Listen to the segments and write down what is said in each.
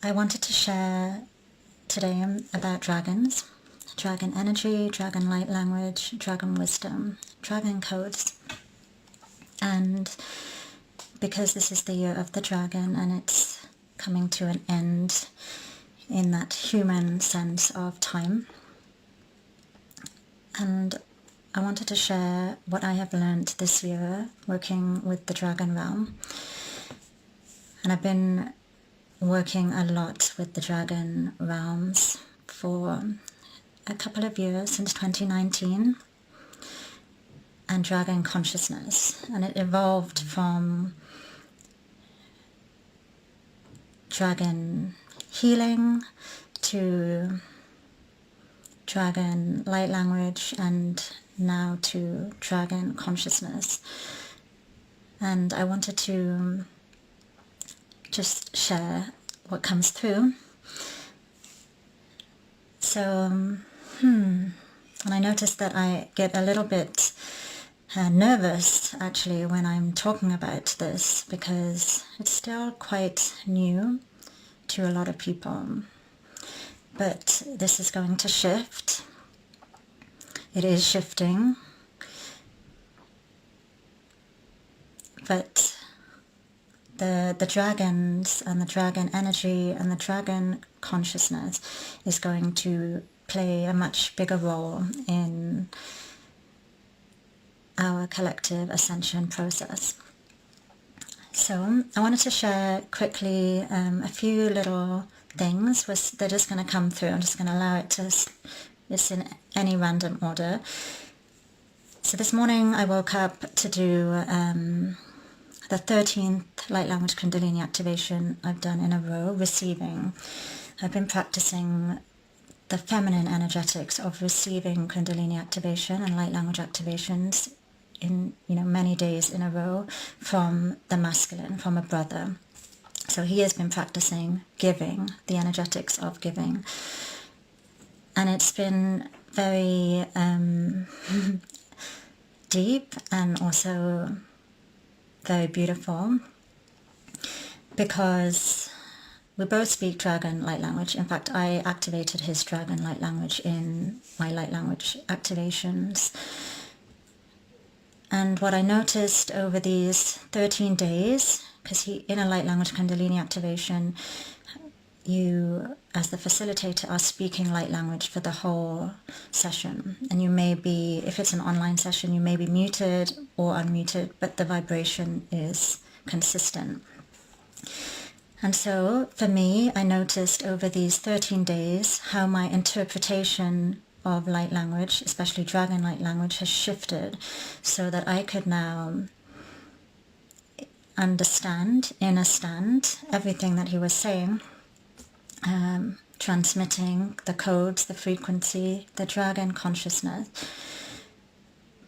I wanted to share today about dragons, dragon energy, dragon light language, dragon wisdom, dragon codes. And because this is the year of the dragon and it's coming to an end in that human sense of time, and I wanted to share what I have learned this year working with the dragon realm. And I've been working a lot with the dragon realms for a couple of years, since 2019, and dragon consciousness. And it evolved from dragon healing to dragon light language and now to dragon consciousness. And I wanted to just share what comes through. So, and I noticed that I get a little bit nervous actually when I'm talking about this, because it's still quite new to a lot of people. But this is going to shift. It is shifting. But the dragons and the dragon energy and the dragon consciousness is going to play a much bigger role in our collective ascension process. So I wanted to share quickly a few little things. They're just going to come through. I'm just going to allow it to, it's in any random order. So this morning I woke up to do the 13th light language Kundalini activation I've done in a row, receiving. I've been practicing the feminine energetics of receiving Kundalini activation and light language activations in many days in a row from the masculine, from a brother. So he has been practicing giving, the energetics of giving. And it's been very deep and also very beautiful, because we both speak dragon light language. In fact, I activated his dragon light language in my light language activations. And what I noticed over these 13 days, because in a light language Kundalini activation, you, as the facilitator, are speaking light language for the whole session. And you may be, if it's an online session, you may be muted or unmuted, but the vibration is consistent. And so for me, I noticed over these 13 days how my interpretation of light language, especially dragon light language, has shifted so that I could now understand everything that he was saying, transmitting the codes, the frequency, the dragon consciousness,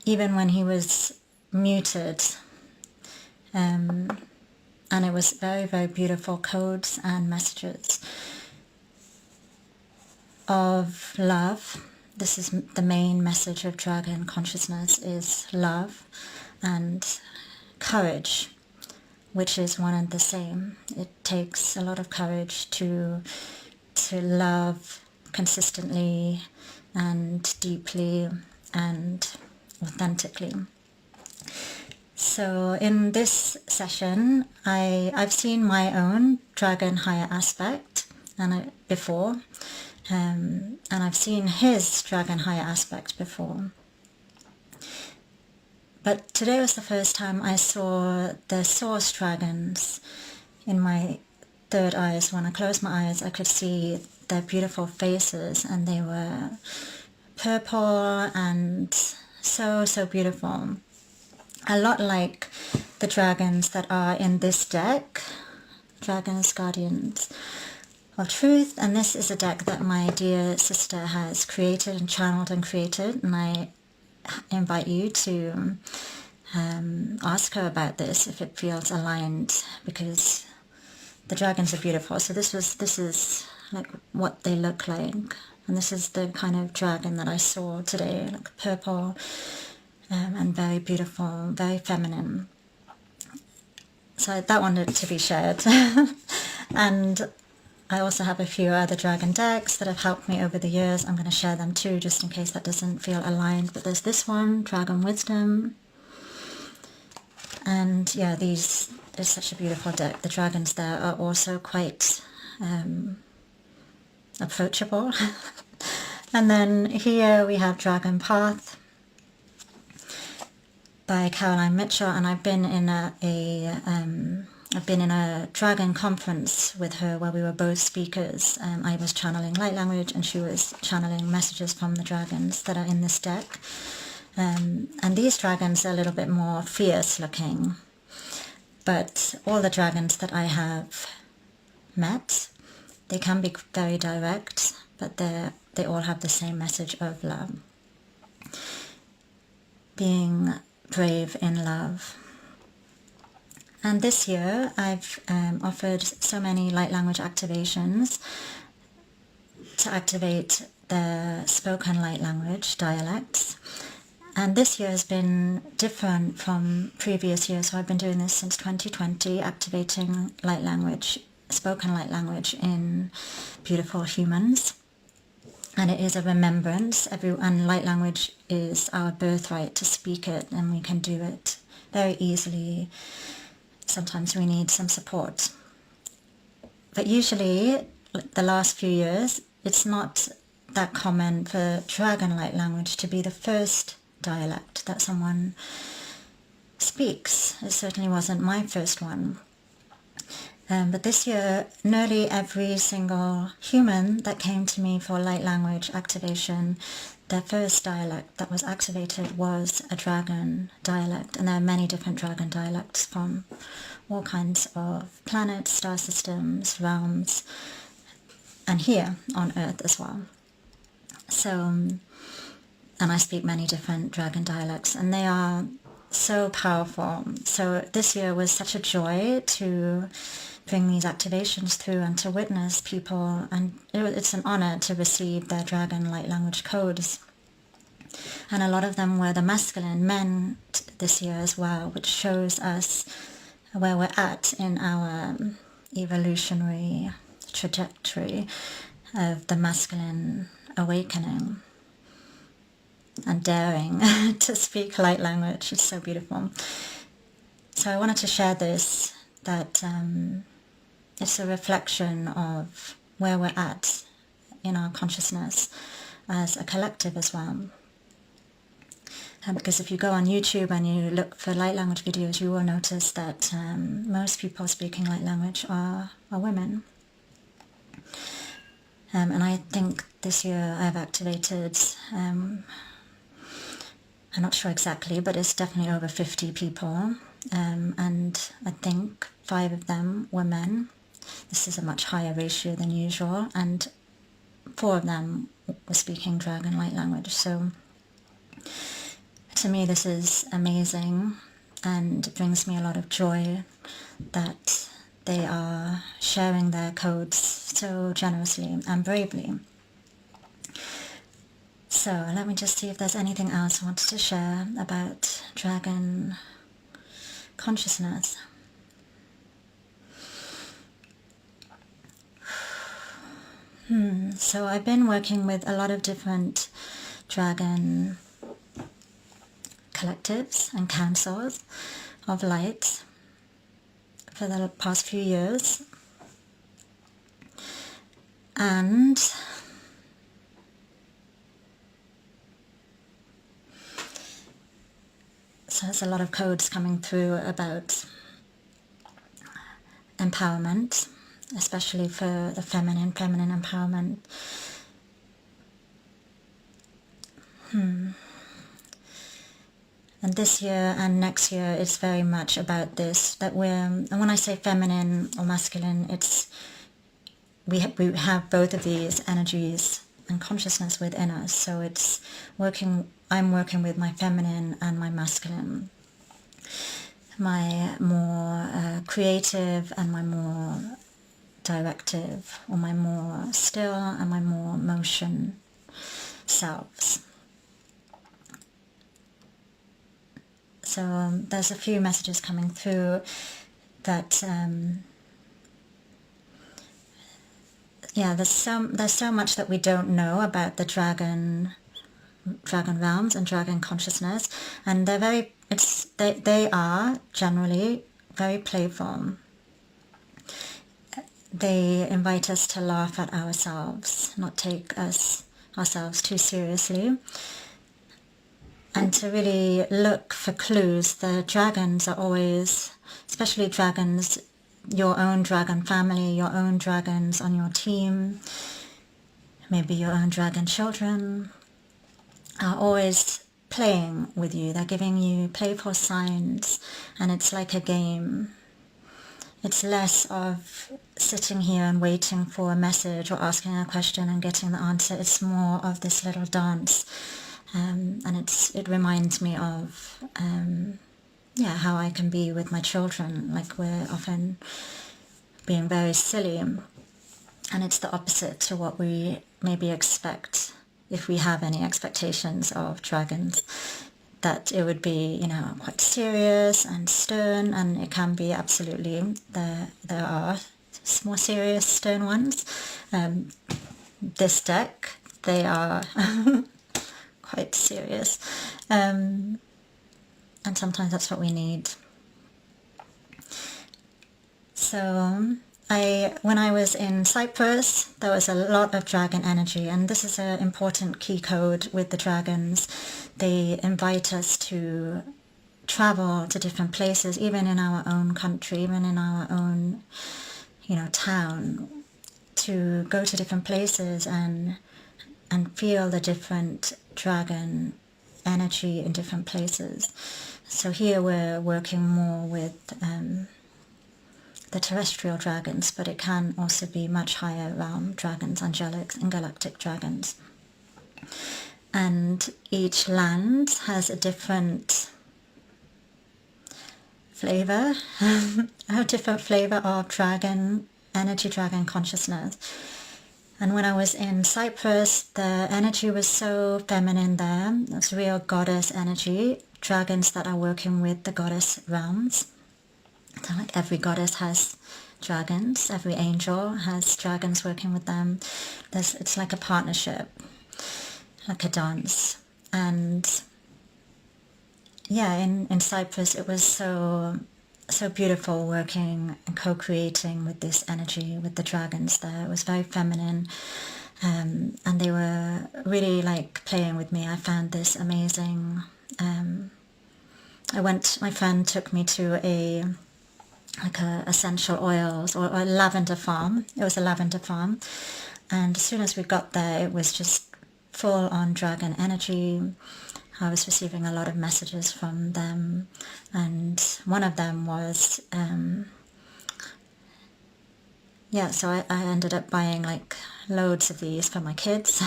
even when he was muted. And it was very, very beautiful codes and messages of love. This is the main message of dragon consciousness, is love and courage, which is one and the same. It takes a lot of courage to love consistently and deeply and authentically. So in this session, I've seen my own dragon higher aspect before, and I've seen his dragon higher aspect before. But today was the first time I saw the source dragons in my third eyes. When I closed my eyes, I could see their beautiful faces, and they were purple and so, so beautiful. A lot like the dragons that are in this deck, Dragons Guardians of Truth. And this is a deck that my dear sister has created and channeled and created, and I invite you to ask her about this if it feels aligned, because the dragons are beautiful. So this is like what they look like, and this is the kind of dragon that I saw today, like purple and very beautiful, very feminine. So that wanted to be shared. And I also have a few other dragon decks that have helped me over the years. I'm going to share them too, just in case that doesn't feel aligned. But there's this one, Dragon Wisdom. And yeah, these is such a beautiful deck. The dragons there are also quite approachable. And then here we have Dragon Path by Caroline Mitchell, and I've been in a dragon conference with her where we were both speakers. I was channeling light language and she was channeling messages from the dragons that are in this deck. And these dragons are a little bit more fierce looking, but all the dragons that I have met, they can be very direct, but they all have the same message of love. Being brave in love. And this year I've offered so many light language activations to activate the spoken light language dialects. And this year has been different from previous years. So I've been doing this since 2020, activating light language, spoken light language in beautiful humans. And it is a remembrance. And light language is our birthright to speak it, and we can do it very easily. Sometimes we need some support. But usually, the last few years, it's not that common for dragon light language to be the first dialect that someone speaks. It certainly wasn't my first one. But this year, nearly every single human that came to me for light language activation, their first dialect that was activated was a dragon dialect. And there are many different dragon dialects from all kinds of planets, star systems, realms, and here on Earth as well. So, and I speak many different dragon dialects, and they are so powerful. So this year was such a joy to bring these activations through and to witness people, and it's an honor to receive their dragon light language codes. And a lot of them were the masculine men this year as well, which shows us where we're at in our evolutionary trajectory of the masculine awakening and daring to speak light language. It's so beautiful. So I wanted to share this, that it's a reflection of where we're at in our consciousness as a collective as well. Because if you go on YouTube and you look for light language videos, you will notice that most people speaking light language are women. And I think this year I've activated, I'm not sure exactly, but it's definitely over 50 people. And I think 5 of them were men. This is a much higher ratio than usual. And 4 of them were speaking dragon light language. So to me, this is amazing, and it brings me a lot of joy that they are sharing their codes so generously and bravely. So let me just see if there's anything else I wanted to share about dragon consciousness. So I've been working with a lot of different dragon collectives and councils of light for the past few years, and so there's a lot of codes coming through about empowerment, especially for the feminine empowerment. And this year and next year, it's very much about this, that and when I say feminine or masculine, it's we have both of these energies and consciousness within us. So it's I'm working with my feminine and my masculine, my more creative and my more directive, or my more still and my more motion selves. So there's a few messages coming through that yeah, there's so much that we don't know about the dragon realms and dragon consciousness, and they are generally very playful. They invite us to laugh at ourselves, not take ourselves too seriously, and to really look for clues. The dragons are always, especially dragons, your own dragon family, your own dragons on your team, maybe your own dragon children, are always playing with you. They're giving you playful signs, and it's like a game. It's less of sitting here and waiting for a message or asking a question and getting the answer. It's more of this little dance, and it reminds me of how I can be with my children. Like, we're often being very silly, and it's the opposite to what we maybe expect, if we have any expectations of dragons, that it would be, quite serious and stern, and it can be absolutely. There are more serious, stern ones. This deck, they are quite serious, and sometimes that's what we need. So when I was in Cyprus, there was a lot of dragon energy, and this is an important key code with the dragons. They invite us to travel to different places, even in our own country, even in our own, town, to go to different places and feel the different dragon energy in different places. So here we're working more with the terrestrial dragons, but it can also be much higher realm dragons, angelic and galactic dragons. And each land has a different flavor, a different flavor of dragon energy, dragon consciousness. And when I was in Cyprus, the energy was so feminine there. It's real goddess energy, dragons that are working with the goddess realms. So like every goddess has dragons, every angel has dragons working with them. It's like a partnership, like a dance. And yeah, in Cyprus it was so beautiful working and co-creating with this energy, with the dragons there. It was very feminine, and they were really like playing with me. I found this amazing. My friend took me to a essential oils or a lavender farm. It was a lavender farm, and as soon as we got there, it was just full on dragon energy. I was receiving a lot of messages from them, and one of them was so I ended up buying like loads of these for my kids.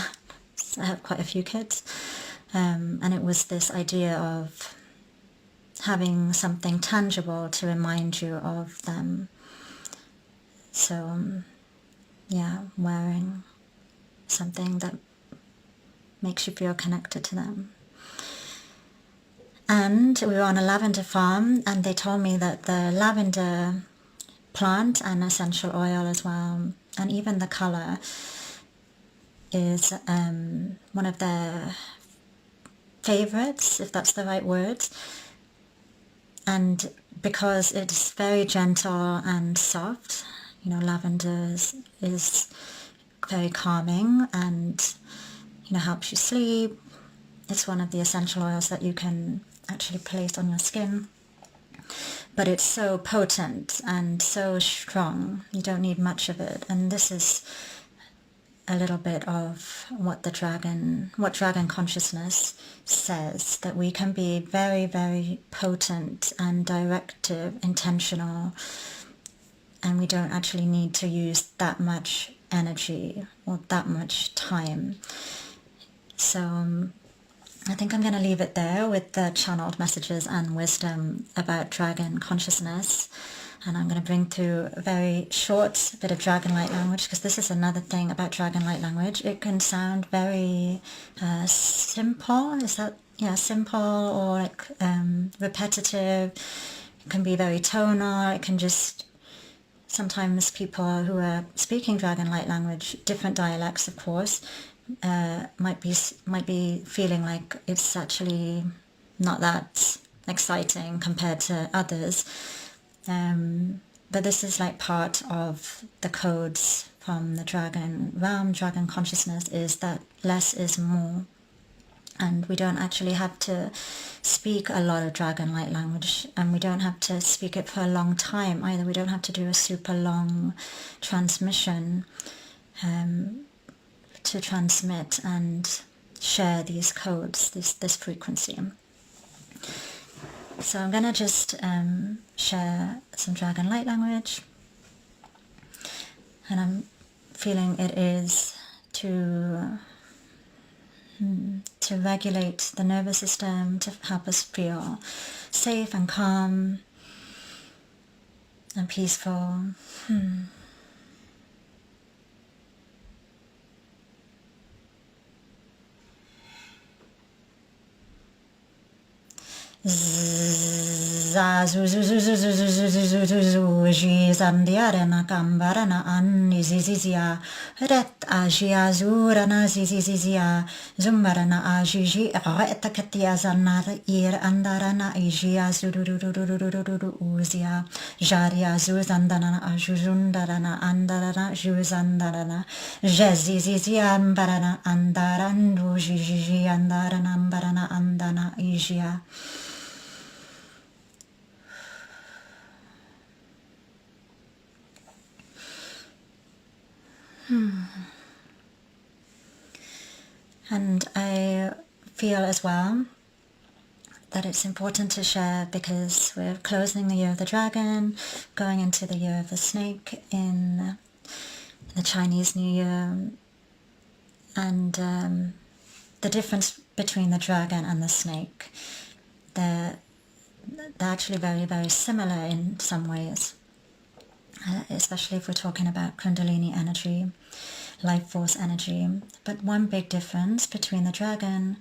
So I have quite a few kids, and it was this idea of having something tangible to remind you of them. So wearing something that makes you feel connected to them. And we were on a lavender farm, and they told me that the lavender plant and essential oil as well, and even the color, is one of their favorites, if that's the right word. And because it's very gentle and soft, lavender is very calming and helps you sleep. It's one of the essential oils that you can actually place on your skin, but it's so potent and so strong, you don't need much of it. And this is a little bit of what dragon consciousness says, that we can be very, very potent and directive, intentional, and we don't actually need to use that much energy or that much time. So I think I'm going to leave it there with the channeled messages and wisdom about dragon consciousness. And I'm going to bring through a very short bit of dragon light language, because this is another thing about dragon light language. It can sound very simple. Is that, simple, or like repetitive. It can be very tonal. It can just sometimes people who are speaking dragon light language, different dialects of course, might be feeling like it's actually not that exciting compared to others. But this is like part of the codes from the dragon realm. Dragon consciousness is that less is more. And we don't actually have to speak a lot of dragon light language, and we don't have to speak it for a long time either. We don't have to do a super long transmission to transmit and share these codes, this frequency. So I'm gonna just share some dragon light language, and I'm feeling it is to regulate the nervous system, to help us feel safe and calm and peaceful. Zandiarana kambarana anni zizizia ret ajia zurana zizizia zumbarana ajiji retakatia zanar ir andarana ijia uzia jaria zuzandarana ajuzundarana andarana juzandarana jezizizia ambarana andarandu jiji andarana ambarana andana ijia. And I feel as well that it's important to share because we're closing the year of the dragon, going into the year of the snake in the Chinese New Year, and the difference between the dragon and the snake, they're actually very, very similar in some ways. Especially if we're talking about Kundalini energy, life force energy. But one big difference between the dragon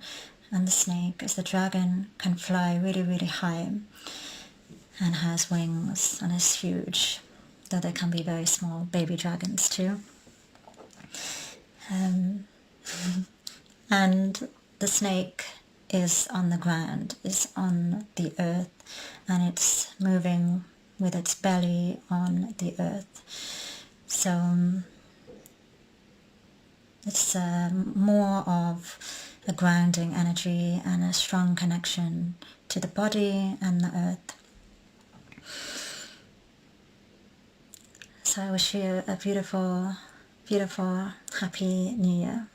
and the snake is the dragon can fly really, really high and has wings and is huge, though they can be very small baby dragons too. And the snake is on the ground, is on the earth, and it's moving with its belly on the earth. So it's more of a grounding energy and a strong connection to the body and the earth. So I wish you a beautiful, beautiful, happy New Year.